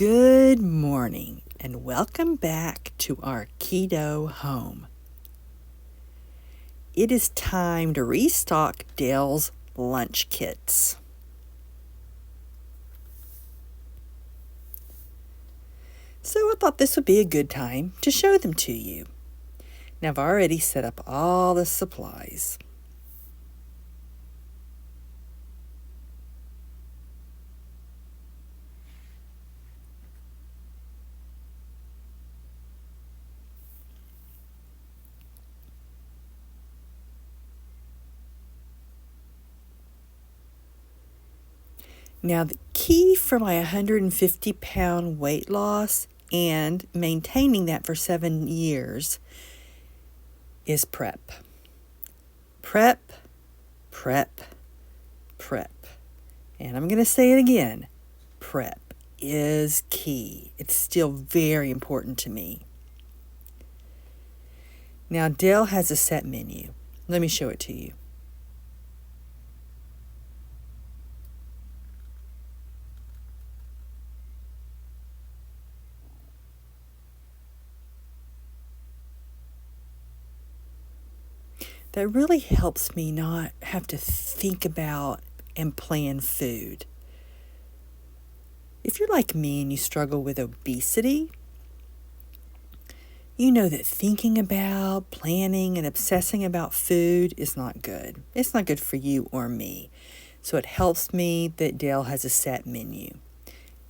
Good morning and welcome back to our keto home. It is time to restock Dale's lunch kits. So I thought this would be a good time to show them to you. Now I've already set up all the supplies. Now the key for my 150-pound weight loss and maintaining that for 7 years is prep. Prep, prep, prep. And I'm going to say it again. Prep is key. It's still very important to me. Now Dale has a set menu. Let me show it to you. That really helps me not have to think about and plan food. If you're like me and you struggle with obesity, you know that thinking about, planning, and obsessing about food is not good. It's not good for you or me. So it helps me that Dale has a set menu,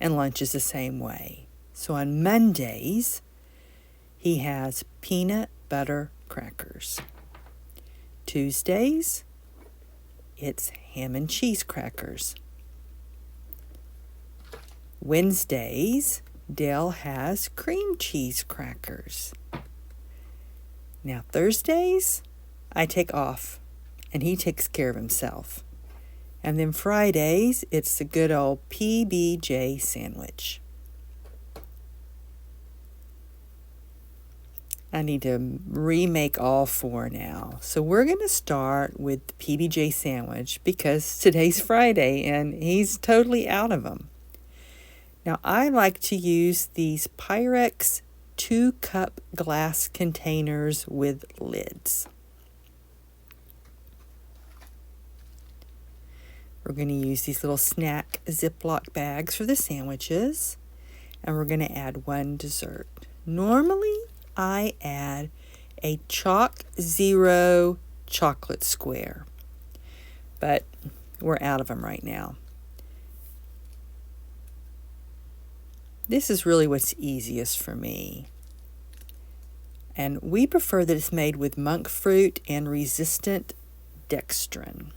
and lunch is the same way. So on Mondays, he has peanut butter crackers. Tuesdays, it's ham and cheese crackers. Wednesdays, Dale has cream cheese crackers. Now Thursdays, I take off and he takes care of himself. And then Fridays, it's the good old PBJ sandwich. I need to remake all 4 now. So we're going to start with the PBJ sandwich because today's Friday and he's totally out of them. Now I like to use these Pyrex 2-cup glass containers with lids. We're going to use these little snack Ziploc bags for the sandwiches. And we're going to add 1 dessert. Normally, I add a Chalk Zero chocolate square, but we're out of them right now. This is really what's easiest for me. And we prefer that it's made with monk fruit and resistant dextrin,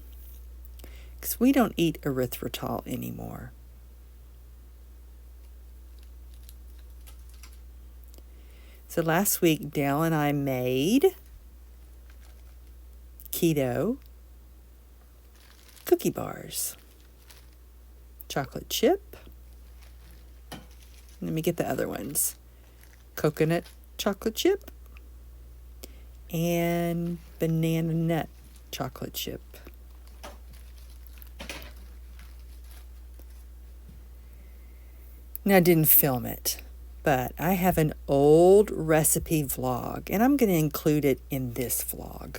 because we don't eat erythritol anymore. So last week, Dale and I made keto cookie bars. Chocolate chip. Let me get the other ones. Coconut chocolate chip and banana nut chocolate chip. Now I didn't film it, but I have an old recipe vlog, and I'm going to include it in this vlog.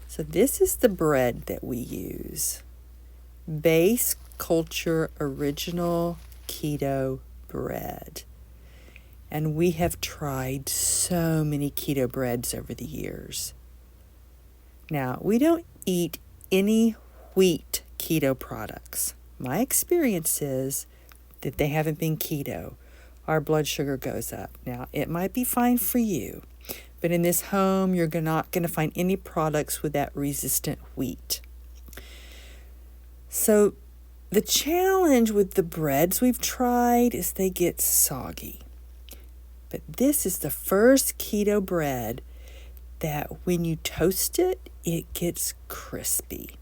So this is the bread that we use. Base Culture Original Keto Bread. And we have tried so many keto breads over the years. Now, we don't eat any wheat keto products. My experience is that they haven't been keto. Our blood sugar goes up. Now, it might be fine for you, but in this home, you're not going to find any products with that resistant wheat. So, the challenge with the breads we've tried is they get soggy. But this is the first keto bread that when you toast it, it gets crispy.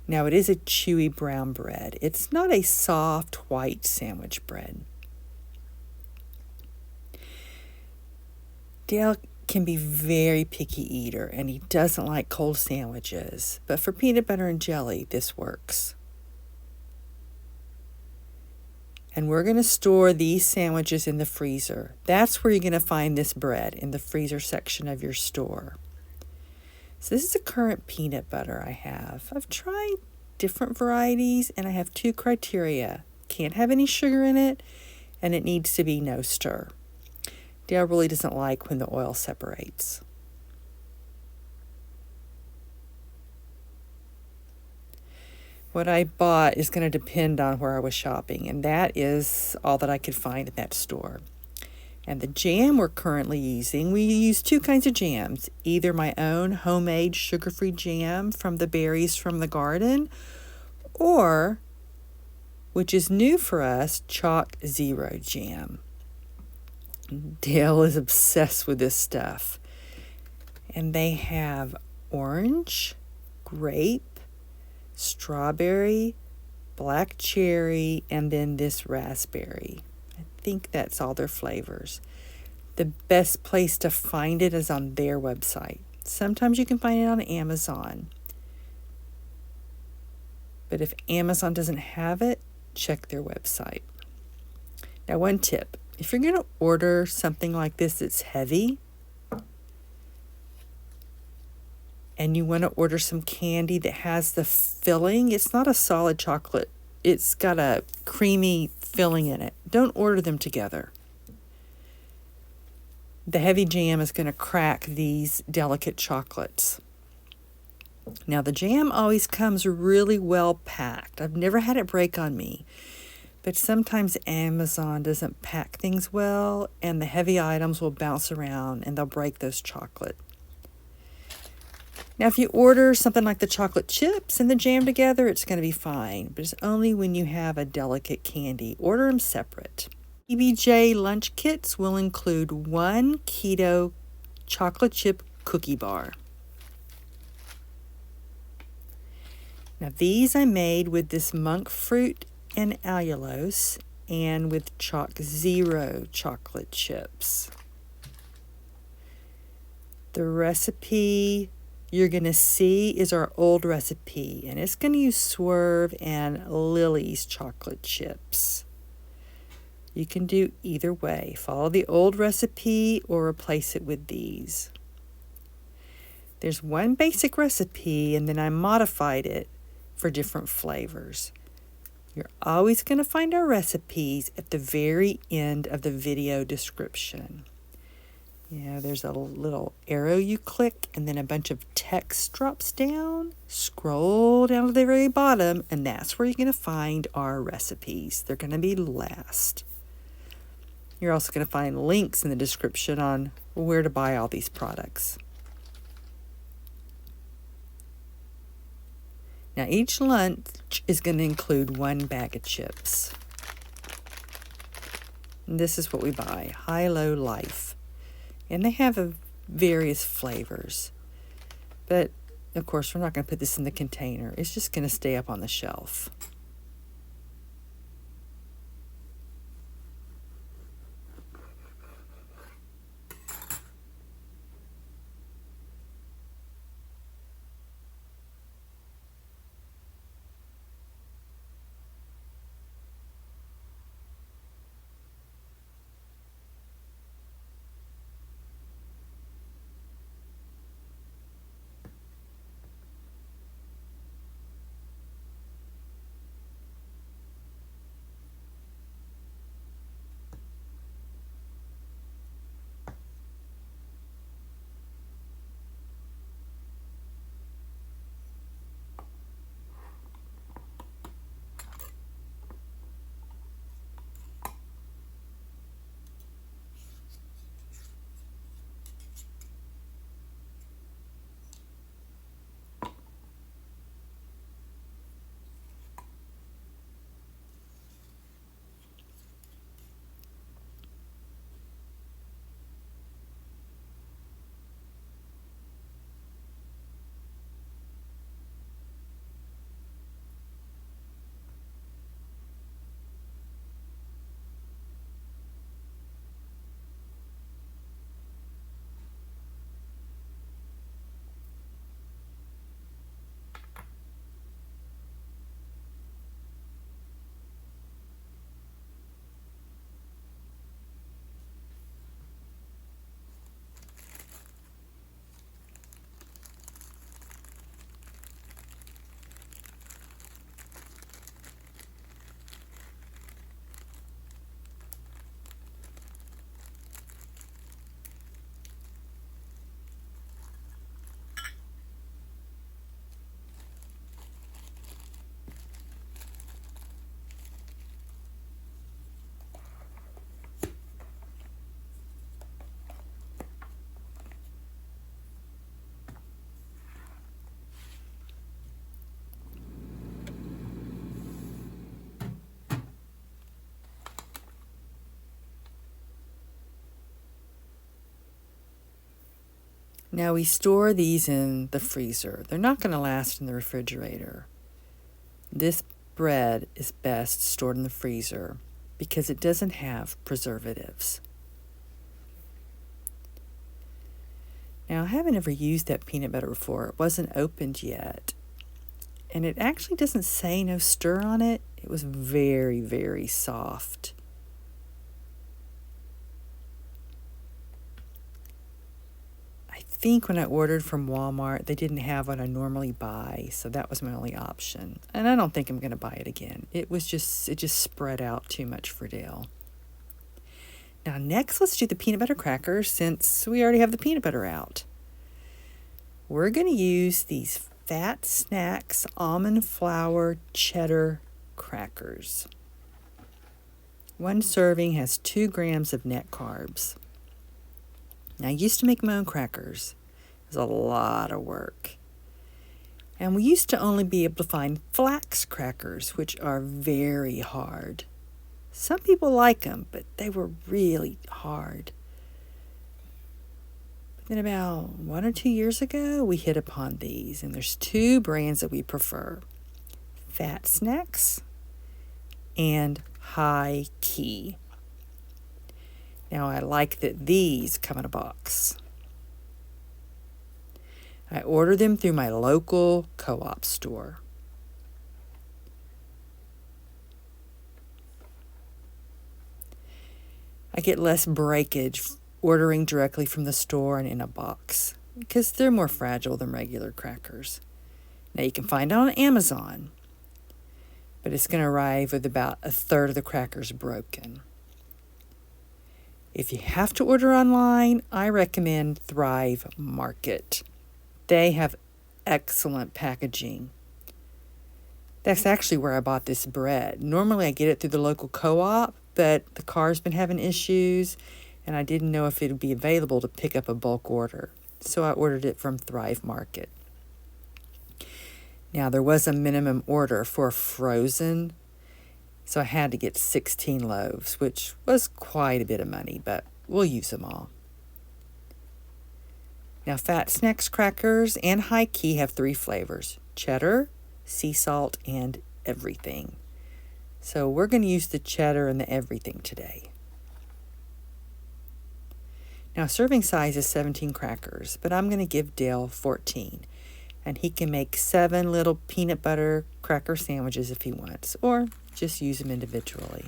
Now, it is a chewy brown bread. It's not a soft white sandwich bread. Dale can be very picky eater, and he doesn't like cold sandwiches. But for peanut butter and jelly, this works. And we're going to store these sandwiches in the freezer. That's where you're going to find this bread, in the freezer section of your store. So this is the current peanut butter I have. I've tried different varieties, and I have 2 criteria. Can't have any sugar in it, and it needs to be no stir. Dale really doesn't like when the oil separates. What I bought is going to depend on where I was shopping, and that is all that I could find at that store. And the jam we're currently using, we use 2 kinds of jams, either my own homemade sugar-free jam from the berries from the garden, or, which is new for us, Chalk Zero jam. Dale is obsessed with this stuff. And they have orange, grape, strawberry, black cherry, and then this raspberry. I think that's all their flavors. The best place to find it is on their website. Sometimes you can find it on Amazon. But if Amazon doesn't have it, check their website. Now, one tip. If you're going to order something like this that's heavy, and you want to order some candy that has the filling, it's not a solid chocolate. It's got a creamy filling in it. Don't order them together. The heavy jam is going to crack these delicate chocolates. Now, the jam always comes really well packed. I've never had it break on me. But sometimes Amazon doesn't pack things well, and the heavy items will bounce around and they'll break those chocolate. Now, if you order something like the chocolate chips and the jam together, it's going to be fine. But it's only when you have a delicate candy. Order them separate. PBJ lunch kits will include 1 keto chocolate chip cookie bar. Now, these I made with this monk fruit and allulose and with Chalk Zero chocolate chips. The recipe you're going to see is our old recipe, and it's going to use Swerve and Lily's chocolate chips. You can do either way. Follow the old recipe or replace it with these. There's one basic recipe, and then I modified it for different flavors. You're always going to find our recipes at the very end of the video description. There's a little arrow you click, and then a bunch of text drops down. Scroll down to the very bottom, and that's where you're going to find our recipes. They're going to be last. You're also going to find links in the description on where to buy all these products. Now, each lunch is going to include 1 bag of chips. And this is what we buy, High-Low Life. And they have various flavors. But, of course, we're not going to put this in the container. It's just going to stay up on the shelf. Now we store these in the freezer. They're not going to last in the refrigerator. This bread is best stored in the freezer because it doesn't have preservatives. Now, I haven't ever used that peanut butter before. It wasn't opened yet. And it actually doesn't say no stir on it. It was very, very soft. I think when I ordered from Walmart, they didn't have what I normally buy, so that was my only option. And I don't think I'm going to buy it again. It just spread out too much for Dale. Now next, let's do the peanut butter crackers since we already have the peanut butter out. We're going to use these Fat Snax almond flour cheddar crackers. One serving has 2 grams of net carbs. Now, I used to make my own crackers. It was a lot of work. And we used to only be able to find flax crackers, which are very hard. Some people like them, but they were really hard. But then about 1 or 2 years ago, we hit upon these, and there's 2 brands that we prefer. Fat Snax and Highkey. Now, I like that these come in a box. I order them through my local co-op store. I get less breakage ordering directly from the store and in a box because they're more fragile than regular crackers. Now, you can find it on Amazon, but it's going to arrive with about a third of the crackers broken. If you have to order online, I recommend Thrive Market. They have excellent packaging. That's actually where I bought this bread. Normally I get it through the local co-op, but the car's been having issues, and I didn't know if it would be available to pick up a bulk order. So I ordered it from Thrive Market. Now, there was a minimum order for frozen, so I had to get 16 loaves, which was quite a bit of money, but we'll use them all. Now, Fat Snax crackers and Highkey have 3 flavors: cheddar, sea salt, and everything. So we're going to use the cheddar and the everything today. Now, serving size is 17 crackers, but I'm going to give Dale 14. And he can make 7 little peanut butter cracker sandwiches if he wants, or just use them individually.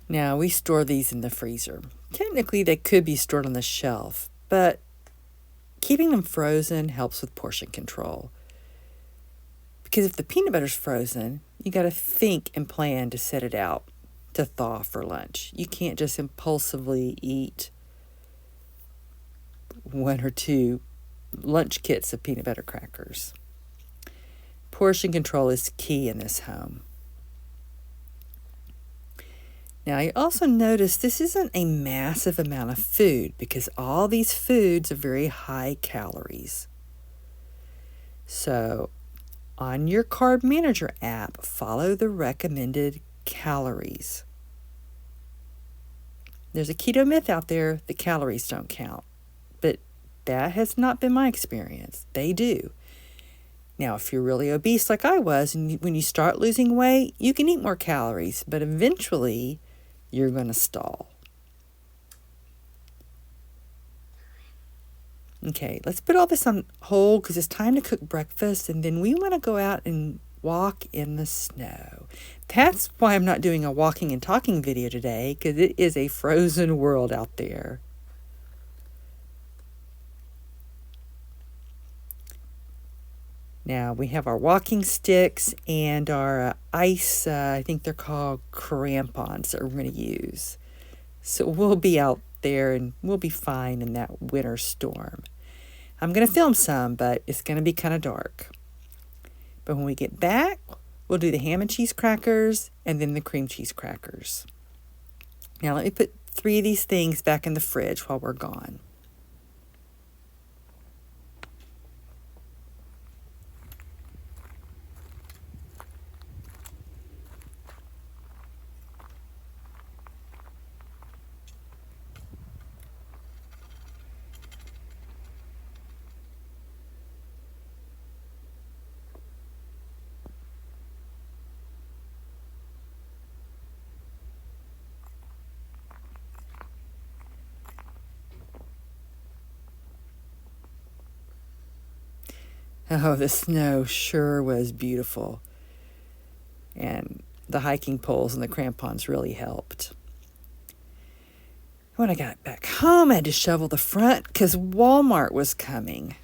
Now, we store these in the freezer. Technically, they could be stored on the shelf, but keeping them frozen helps with portion control. Because if the peanut butter's frozen, you got to think and plan to set it out to thaw for lunch. You can't just impulsively eat 1 or 2 lunch kits of peanut butter crackers. Portion control is key in this home. Now, you also notice this isn't a massive amount of food because all these foods are very high calories. So, on your Carb Manager app, follow the recommended calories. There's a keto myth out there that calories don't count, but that has not been my experience. They do. Now, if you're really obese like I was, and when you start losing weight, you can eat more calories, but eventually you're going to stall. Okay, let's put all this on hold because it's time to cook breakfast, and then we want to go out and walk in the snow. That's why I'm not doing a walking and talking video today, because it is a frozen world out there. Now we have our walking sticks and our ice, I think they're called crampons that we're going to use. So we'll be out there and we'll be fine in that winter storm. I'm going to film some, but it's going to be kind of dark. But when we get back, we'll do the ham and cheese crackers and then the cream cheese crackers. Now let me put 3 of these things back in the fridge while we're gone. Oh, the snow sure was beautiful. And the hiking poles and the crampons really helped. When I got back home, I had to shovel the front because Walmart was coming.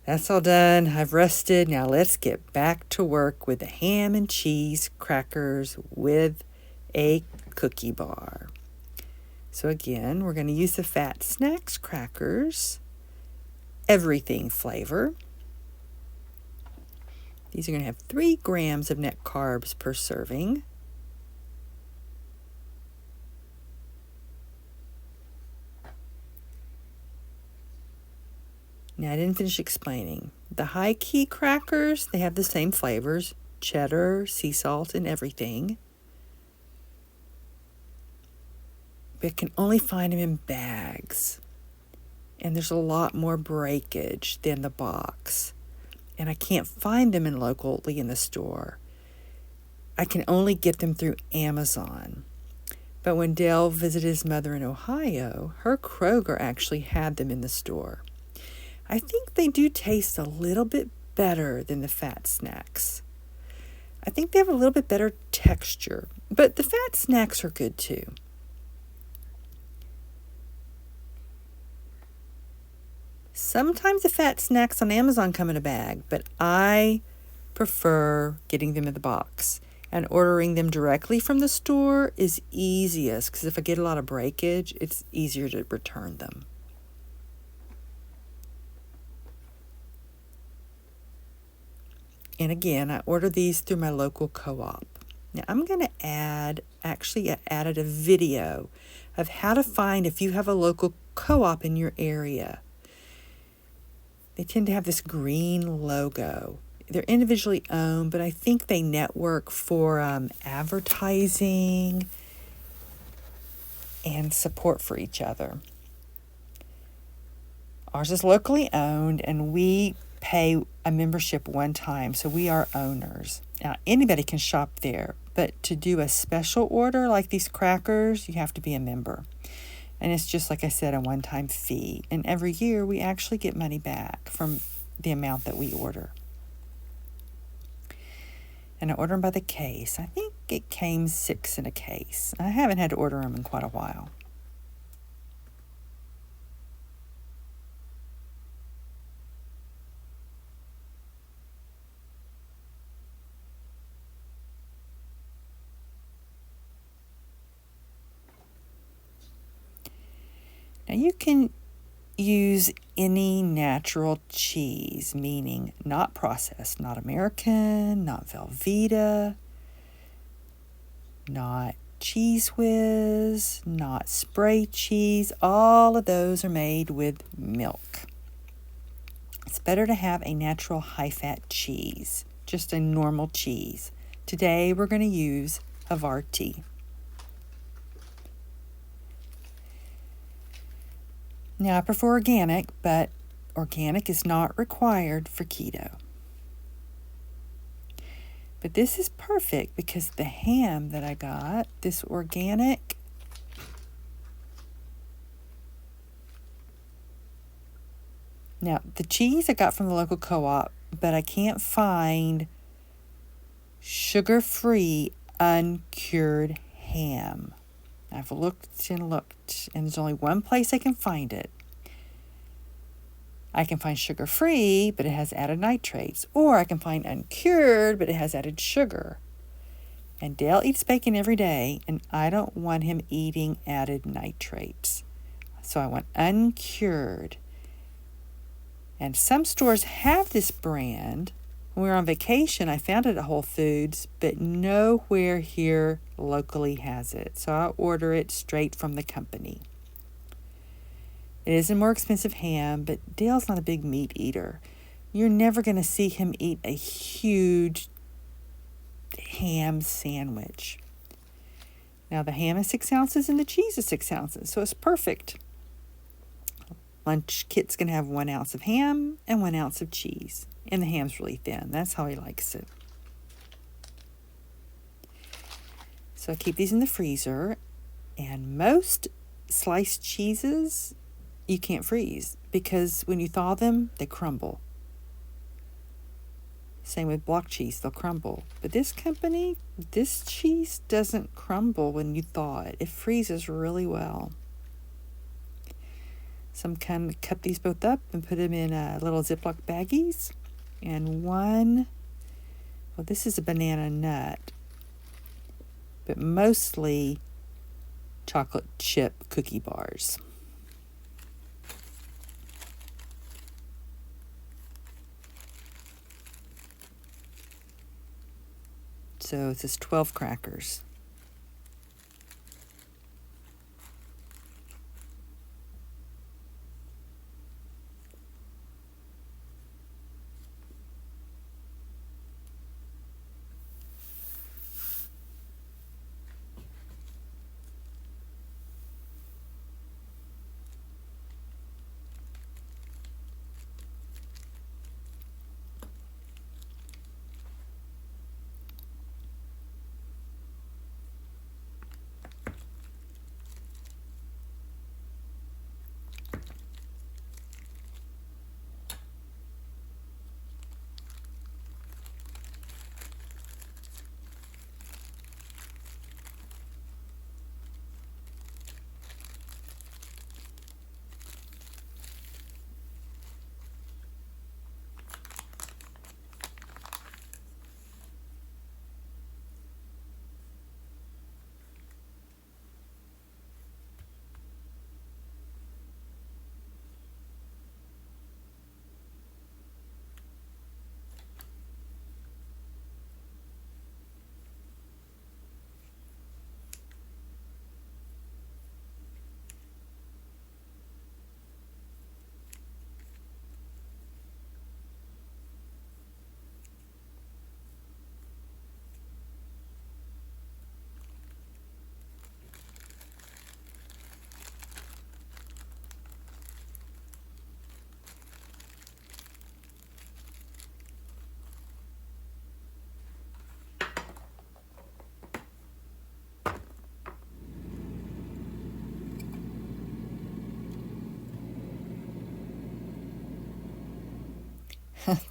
That's all done. I've rested. Now let's get back to work with the ham and cheese crackers with a cookie bar. So again, we're going to use the Fat Snax Crackers. Everything flavor. These are going to have 3 grams of net carbs per serving. Now, I didn't finish explaining. The Highkey crackers, they have the same flavors, cheddar, sea salt, and everything. But can only find them in bags. And there's a lot more breakage than the box. And I can't find them locally in the store. I can only get them through Amazon. But when Dale visited his mother in Ohio, her Kroger actually had them in the store. I think they do taste a little bit better than the Fat Snax. I think they have a little bit better texture. But the Fat Snax are good too. Sometimes the Fat Snax on Amazon come in a bag, but I prefer getting them in the box. And ordering them directly from the store is easiest because if I get a lot of breakage, it's easier to return them. And again, I order these through my local co-op. Now I'm going to add, actually I added a video of how to find if you have a local co-op in your area. They tend to have this green logo. They're individually owned, but I think they network for advertising and support for each other. Ours is locally owned, and we pay a membership one time, so we are owners. Now, anybody can shop there, but to do a special order like these crackers, you have to be a member. And it's just, like I said, a one-time fee. And every year, we actually get money back from the amount that we order. And I order them by the case. I think it came 6 in a case. I haven't had to order them in quite a while. Now you can use any natural cheese, meaning not processed, not American, not Velveeta, not Cheese Whiz, not spray cheese. All of those are made with milk. It's better to have a natural high-fat cheese, just a normal cheese. Today we're going to use Havarti. Now, I prefer organic, but organic is not required for keto. But this is perfect because the ham that I got, this organic, now the cheese I got from the local co-op but I can't find sugar-free uncured ham. I've looked, and there's only one place I can find it. I can find sugar-free, but it has added nitrates. Or I can find uncured, but it has added sugar. And Dale eats bacon every day, and I don't want him eating added nitrates. So I want uncured. And some stores have this brand. When we were on vacation, I found it at Whole Foods, but nowhere here locally has it. So I order it straight from the company. It is a more expensive ham, but Dale's not a big meat eater. You're never going to see him eat a huge ham sandwich. Now the ham is 6 ounces and the cheese is 6 ounces, so it's perfect. Lunch kit's going to have 1 ounce of ham and 1 ounce of cheese. And the ham's really thin. That's how he likes it. So I keep these in the freezer. And most sliced cheeses you can't freeze because when you thaw them, they crumble. Same with block cheese, they'll crumble. But this company, this cheese doesn't crumble when you thaw it. It freezes really well. So I'm kind of cut these both up and put them in little Ziploc baggies. And one, well, this is a banana nut, but mostly chocolate chip cookie bars. So this is 12 crackers.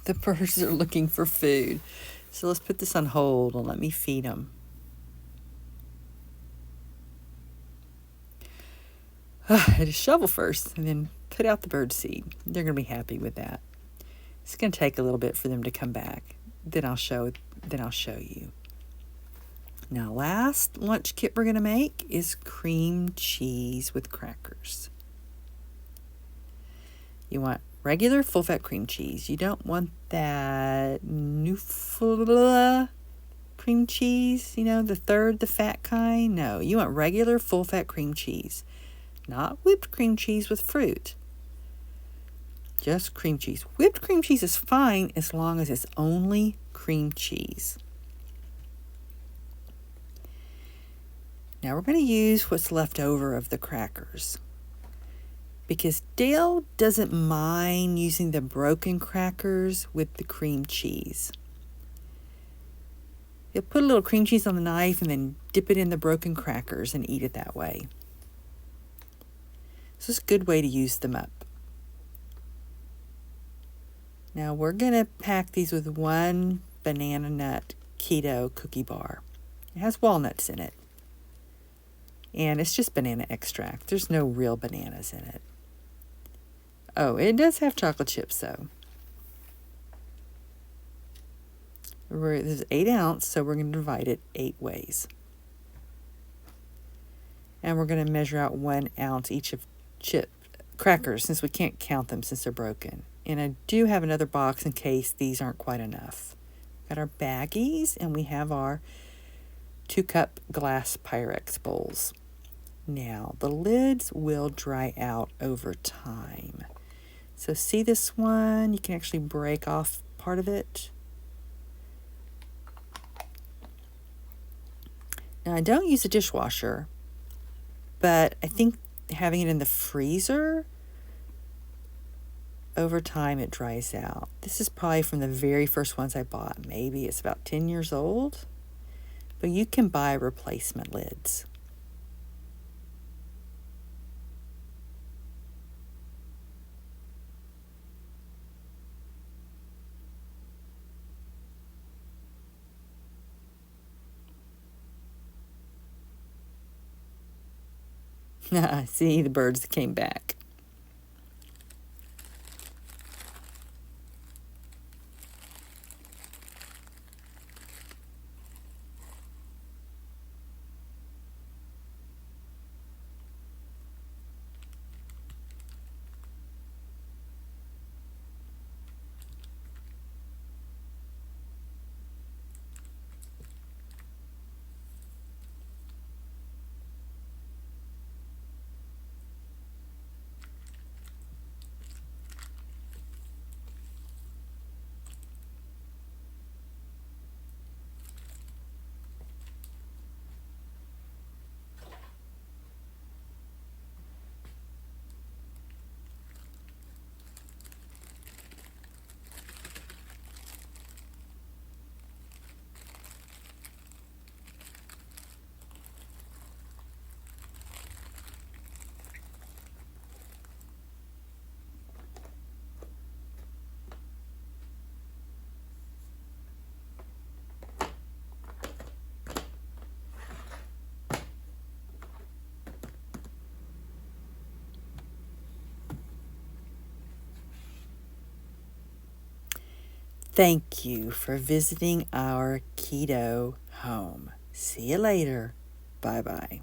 The birds are looking for food. So let's put this on hold and let me feed them. I had to shovel first and then put out the bird seed. They're going to be happy with that. It's going to take a little bit for them to come back. Then I'll show you. Now, last lunch kit we're going to make is cream cheese with crackers. You want regular full-fat cream cheese. You don't want that Nufla cream cheese, the fat kind. No, you want regular full-fat cream cheese. Not whipped cream cheese with fruit. Just cream cheese. Whipped cream cheese is fine as long as it's only cream cheese. Now we're going to use what's left over of the crackers, because Dale doesn't mind using the broken crackers with the cream cheese. He'll put a little cream cheese on the knife and then dip it in the broken crackers and eat it that way. So it's a good way to use them up. Now we're going to pack these with one banana nut keto cookie bar. It has walnuts in it. And it's just banana extract. There's no real bananas in it. Oh, it does have chocolate chips though. This is 8 ounce, so we're going to divide it 8 ways. And we're going to measure out 1 ounce each of chip crackers, since we can't count them since they're broken. And I do have another box in case these aren't quite enough. Got our baggies, and we have our 2-cup glass Pyrex bowls. Now, the lids will dry out over time. So see this one? You can actually break off part of it. Now, I don't use a dishwasher, but I think having it in the freezer, over time it dries out. This is probably from the very first ones I bought. Maybe it's about 10 years old, but you can buy replacement lids. See the birds that came back. Thank you for visiting our keto home. See you later. Bye-bye.